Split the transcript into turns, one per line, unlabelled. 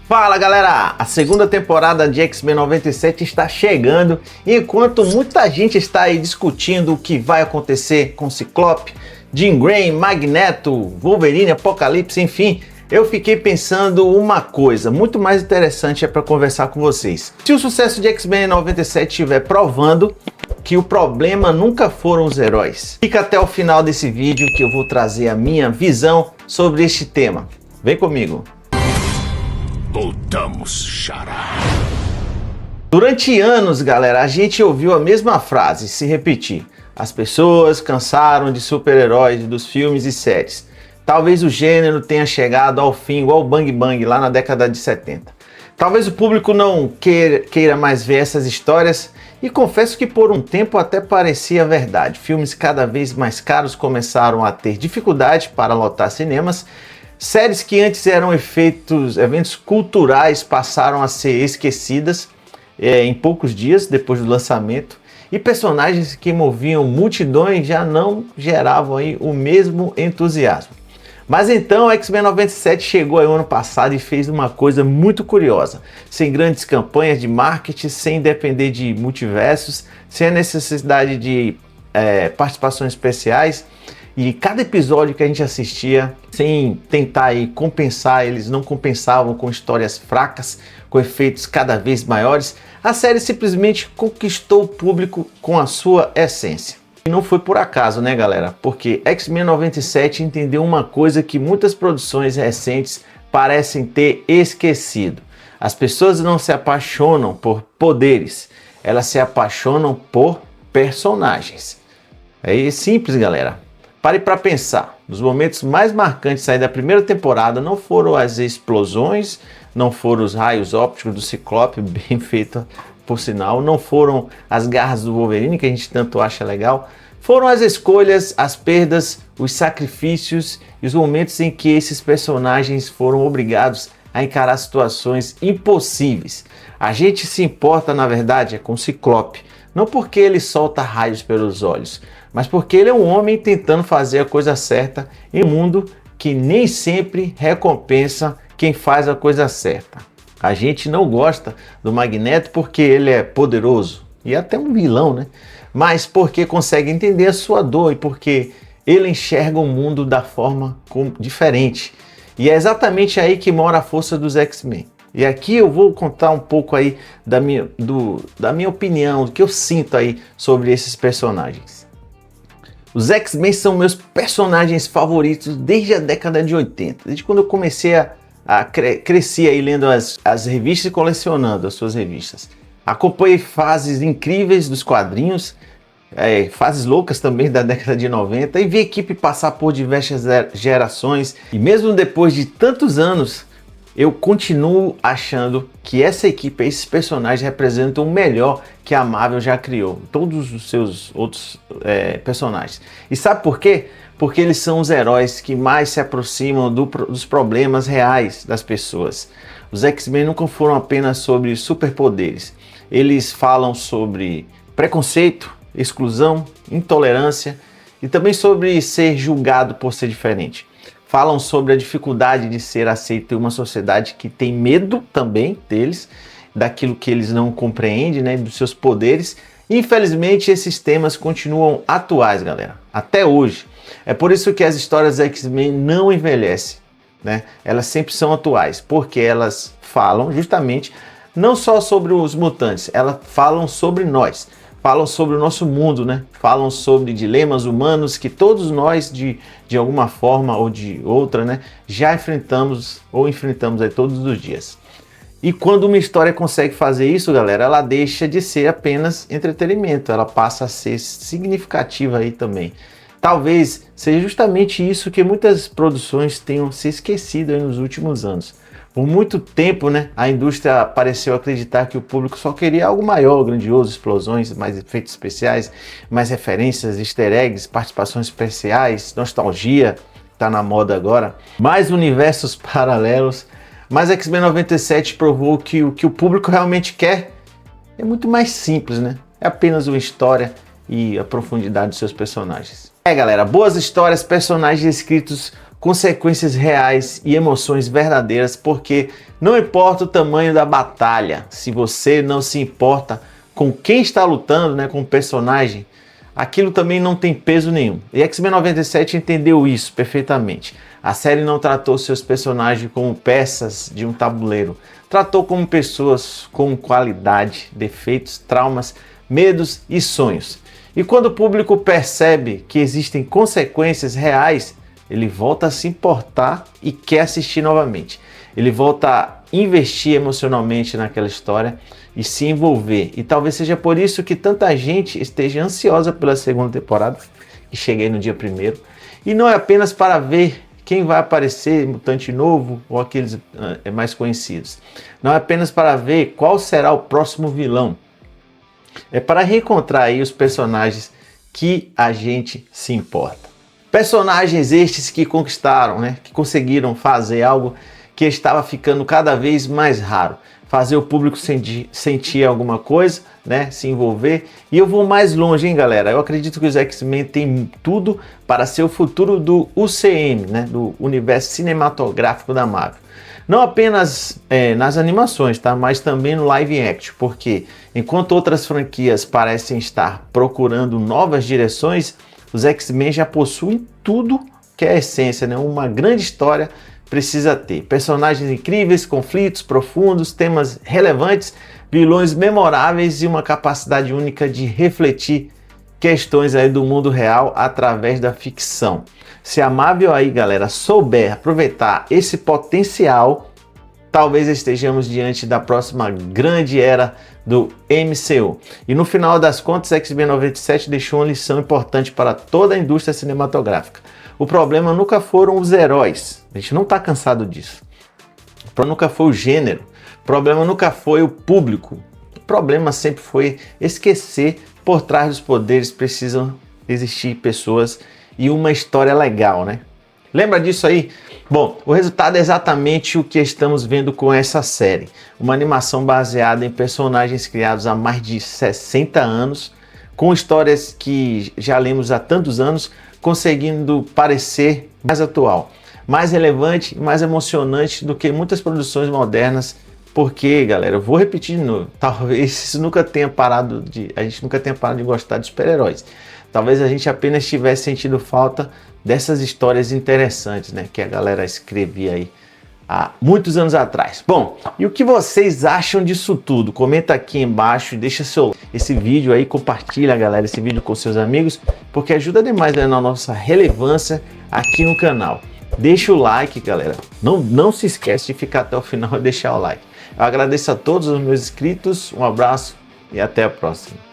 Fala galera, a segunda temporada de X-Men 97 está chegando e enquanto muita gente está aí discutindo o que vai acontecer com Ciclope, Jean Grey, Magneto, Wolverine, Apocalipse, enfim, eu fiquei pensando uma coisa muito mais interessante para conversar com vocês. Se o sucesso de X-Men 97 estiver provando que o problema nunca foram os heróis, fica até o final desse vídeo que eu vou trazer a minha visão sobre este tema. Vem comigo.
Voltamos, Chará.
Durante anos, galera, a gente ouviu a mesma frase se repetir. As pessoas cansaram de super-heróis dos filmes e séries. Talvez o gênero tenha chegado ao fim igual o Bang Bang lá na década de 70. Talvez o público não queira mais ver essas histórias e confesso que por um tempo até parecia verdade. Filmes cada vez mais caros começaram a ter dificuldade para lotar cinemas. Séries que antes eram eventos culturais passaram a ser esquecidas em poucos dias depois do lançamento e personagens que moviam multidões já não geravam aí o mesmo entusiasmo. Mas então o X-Men 97 chegou aí ano passado e fez uma coisa muito curiosa, sem grandes campanhas de marketing, sem depender de multiversos, sem a necessidade de participações especiais. E cada episódio que a gente assistia, sem tentar aí compensar, eles não compensavam com histórias fracas, com efeitos cada vez maiores, a série simplesmente conquistou o público com a sua essência. E não foi por acaso, né galera? Porque X-Men 97 entendeu uma coisa que muitas produções recentes parecem ter esquecido. As pessoas não se apaixonam por poderes, elas se apaixonam por personagens. É simples, galera. Pare para pensar, os momentos mais marcantes aí da primeira temporada não foram as explosões, não foram os raios ópticos do Ciclope, bem feito por sinal, não foram as garras do Wolverine, que a gente tanto acha legal, foram as escolhas, as perdas, os sacrifícios e os momentos em que esses personagens foram obrigados a encarar situações impossíveis. A gente se importa, na verdade, com o Ciclope, não porque ele solta raios pelos olhos, mas porque ele é um homem tentando fazer a coisa certa em um mundo que nem sempre recompensa quem faz a coisa certa. A gente não gosta do Magneto porque ele é poderoso e até um vilão, né? Mas porque consegue entender a sua dor e porque ele enxerga o mundo da forma diferente. E é exatamente aí que mora a força dos X-Men. E aqui eu vou contar um pouco aí da minha opinião, do que eu sinto aí sobre esses personagens. Os X-Men são meus personagens favoritos desde a década de 80. Desde quando eu comecei cresci aí lendo as revistas e colecionando as suas revistas. Acompanhei fases incríveis dos quadrinhos, fases loucas também da década de 90 e vi a equipe passar por diversas gerações. E mesmo depois de tantos anos, eu continuo achando que essa equipe, esses personagens representam o melhor que a Marvel já criou. Todos os seus outros personagens. E sabe por quê? Porque eles são os heróis que mais se aproximam dos problemas reais das pessoas. Os X-Men nunca foram apenas sobre superpoderes. Eles falam sobre preconceito, exclusão, intolerância e também sobre ser julgado por ser diferente. Falam sobre a dificuldade de ser aceito em uma sociedade que tem medo também deles, daquilo que eles não compreendem, né, dos seus poderes. Infelizmente, esses temas continuam atuais, galera, até hoje. É por isso que as histórias X-Men não envelhecem, né? Elas sempre são atuais, porque elas falam justamente não só sobre os mutantes, elas falam sobre nós. Falam sobre o nosso mundo, né? Falam sobre dilemas humanos que todos nós, de alguma forma ou de outra, né, já enfrentamos ou enfrentamos aí todos os dias. E quando uma história consegue fazer isso, galera, ela deixa de ser apenas entretenimento, ela passa a ser significativa aí também. Talvez seja justamente isso que muitas produções tenham se esquecido aí nos últimos anos. Por muito tempo, né, a indústria pareceu acreditar que o público só queria algo maior, grandioso, explosões, mais efeitos especiais, mais referências, easter eggs, participações especiais, nostalgia, tá na moda agora, mais universos paralelos. Mas X-Men 97 provou que o que o público realmente quer é muito mais simples, né? É apenas uma história e a profundidade dos seus personagens. Galera, boas histórias, personagens escritos consequências reais e emoções verdadeiras, porque não importa o tamanho da batalha, se você não se importa com quem está lutando, né, com o personagem, aquilo também não tem peso nenhum. E X-Men 97 entendeu isso perfeitamente. A série não tratou seus personagens como peças de um tabuleiro, tratou como pessoas com qualidade, defeitos, traumas, medos e sonhos. E quando o público percebe que existem consequências reais, ele volta a se importar e quer assistir novamente. Ele volta a investir emocionalmente naquela história e se envolver. E talvez seja por isso que tanta gente esteja ansiosa pela segunda temporada, que cheguei no dia 1º. E não é apenas para ver quem vai aparecer, mutante novo ou aqueles mais conhecidos. Não é apenas para ver qual será o próximo vilão. É para reencontrar aí os personagens que a gente se importa. Personagens estes que conquistaram, né? Que conseguiram fazer algo que estava ficando cada vez mais raro. Fazer o público sentir alguma coisa, né? Se envolver. E eu vou mais longe, hein, galera? Eu acredito que os X-Men têm tudo para ser o futuro do UCM, né? Do universo cinematográfico da Marvel. Não apenas nas animações, tá? Mas também no live action, porque enquanto outras franquias parecem estar procurando novas direções, os X-Men já possuem tudo que é a essência, né? Uma grande história precisa ter. Personagens incríveis, conflitos profundos, temas relevantes, vilões memoráveis e uma capacidade única de refletir questões aí do mundo real através da ficção. Se a Marvel aí, galera, souber aproveitar esse potencial, talvez estejamos diante da próxima grande era do MCU. E no final das contas, X-Men 97 deixou uma lição importante para toda a indústria cinematográfica. O problema nunca foram os heróis, a gente não está cansado disso. O problema nunca foi o gênero, o problema nunca foi o público. O problema sempre foi esquecer por trás dos poderes precisam existir pessoas e uma história legal, né? Lembra disso aí? Bom, o resultado é exatamente o que estamos vendo com essa série. Uma animação baseada em personagens criados há mais de 60 anos, com histórias que já lemos há tantos anos, conseguindo parecer mais atual, mais relevante e mais emocionante do que muitas produções modernas. Porque, galera, eu vou repetir de novo, talvez a gente nunca tenha parado de gostar de super-heróis. Talvez a gente apenas tivesse sentido falta dessas histórias interessantes, né, que a galera escrevia aí há muitos anos atrás. Bom, e o que vocês acham disso tudo? Comenta aqui embaixo, deixa esse vídeo aí, compartilha, galera, esse vídeo com seus amigos, porque ajuda demais, né, na nossa relevância aqui no canal. Deixa o like, galera. Não se esquece de ficar até o final e deixar o like. Eu agradeço a todos os meus inscritos, um abraço e até a próxima.